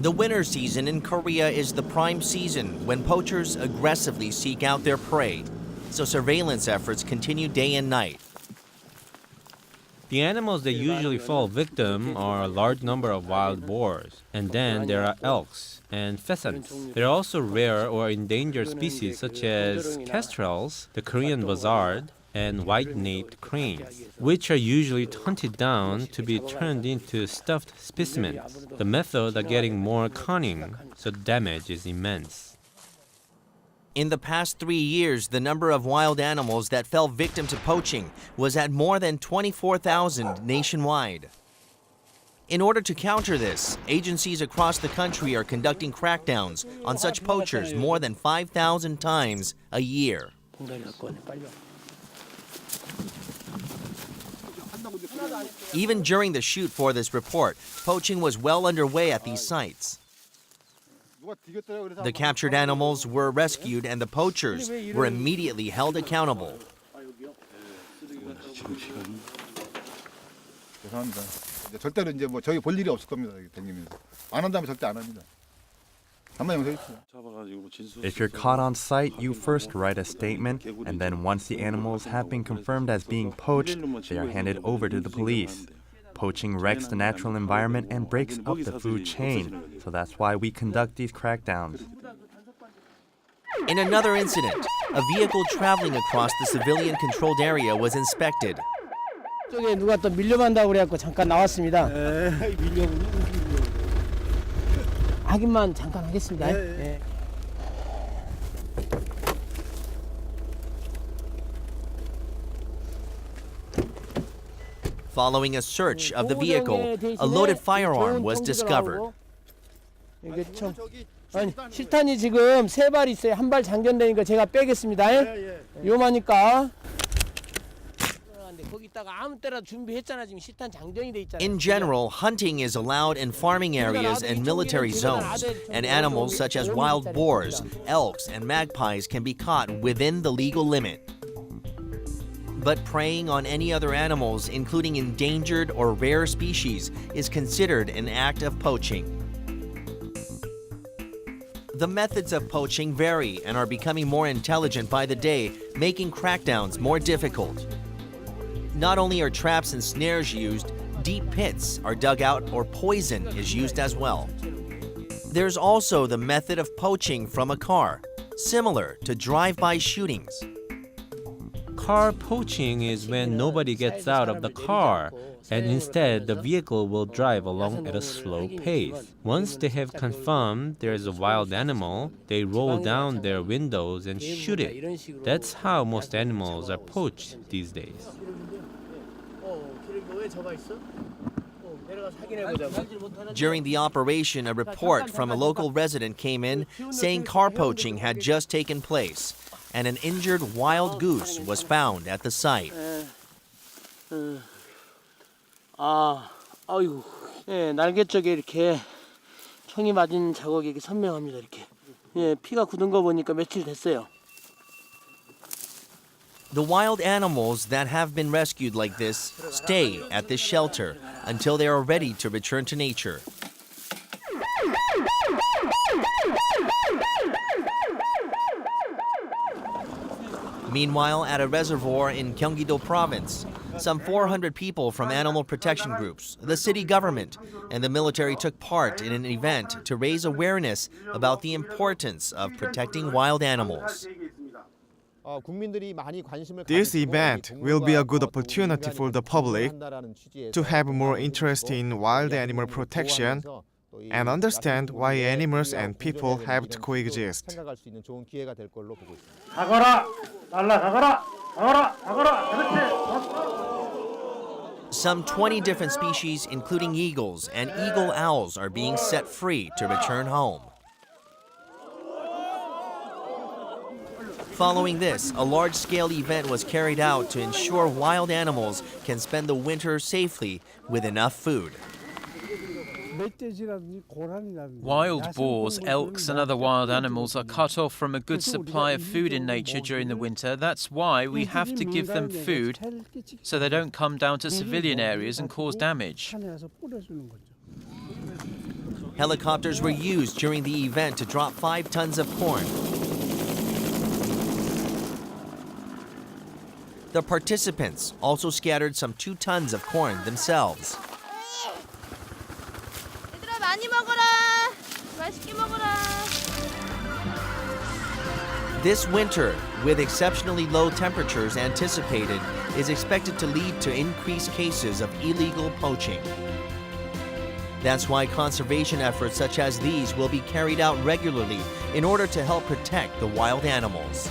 The winter season in Korea is the prime season when poachers aggressively seek out their prey, so surveillance efforts continue day and night. The animals that usually fall victim are a large number of wild boars, and then there are elks and pheasants. There are also rare or endangered species such as kestrels, the Korean buzzard, and white-naped cranes, which are usually hunted down to be turned into stuffed specimens. The methods are getting more cunning, so the damage is immense. In the past 3 years, the number of wild animals that fell victim to poaching was at more than 24,000 nationwide. In order to counter this, agencies across the country are conducting crackdowns on such poachers more than 5,000 times a year. Even during the shoot for this report, poaching was well underway at these sites. The captured animals were rescued and the poachers were immediately held accountable. 절대로 이제 뭐 저희 볼 일이 없을 겁니다. 댕기면서 안 한다면 절대 안 합니다. 한번 영상 있어요. If you're caught on site, you first write a statement, and then once the animals have been confirmed as being poached, they are handed over to the police. Poaching wrecks the natural environment and breaks up the food chain, so that's why we conduct these crackdowns. In another incident, a vehicle traveling across the civilian-controlled area was inspected. 저쪽에 누가 또 밀려간다고 그래갖고 잠깐 나왔습니다. 확인만 잠깐 하겠습니다. 네. Following a search of the vehicle, a loaded firearm was discovered. 아니, 실탄이 지금 3발 있어요. 한 발 장전되니까 제가 빼겠습니다. 위험하니까. In general, hunting is allowed in farming areas and military zones, and animals such as wild boars, elks, and magpies can be caught within the legal limit. But preying on any other animals, including endangered or rare species, is considered an act of poaching. The methods of poaching vary and are becoming more intelligent by the day, making crackdowns more difficult. Not only are traps and snares used, deep pits are dug out or poison is used as well. There's also the method of poaching from a car, similar to drive-by shootings. Car poaching is when nobody gets out of the car, and instead the vehicle will drive along at a slow pace. Once they have confirmed there is a wild animal, they roll down their windows and shoot it. That's how most animals are poached these days. During the operation, a report from a local resident came in saying car poaching had just taken place, and an injured wild goose was found at the site. 아이고, 날개 쪽에 이렇게 총이 맞은 자국이 이렇게 선명합니다. 이렇게. 피가 굳은 거 보니까 며칠 됐어요. The wild animals that have been rescued like this stay at this shelter until they are ready to return to nature. Meanwhile, at a reservoir in Gyeonggi-do province, some 400 people from animal protection groups, the city government, and the military took part in an event to raise awareness about the importance of protecting wild animals. This event will be a good opportunity for the public to have more interest in wild animal protection and understand why animals and people have to coexist. Some 20 different species, including eagles and eagle owls, are being set free to return home. Following this, a large-scale event was carried out to ensure wild animals can spend the winter safely with enough food. Wild boars, elks and other wild animals are cut off from a good supply of food in nature during the winter. That's why we have to give them food so they don't come down to civilian areas and cause damage. Helicopters were used during the event to drop 5 tons of corn. The participants also scattered some 2 tons of corn themselves. 얘들아 많이 먹어라. 맛있게 먹어라. This winter, with exceptionally low temperatures anticipated, is expected to lead to increased cases of illegal poaching. That's why conservation efforts such as these will be carried out regularly in order to help protect the wild animals.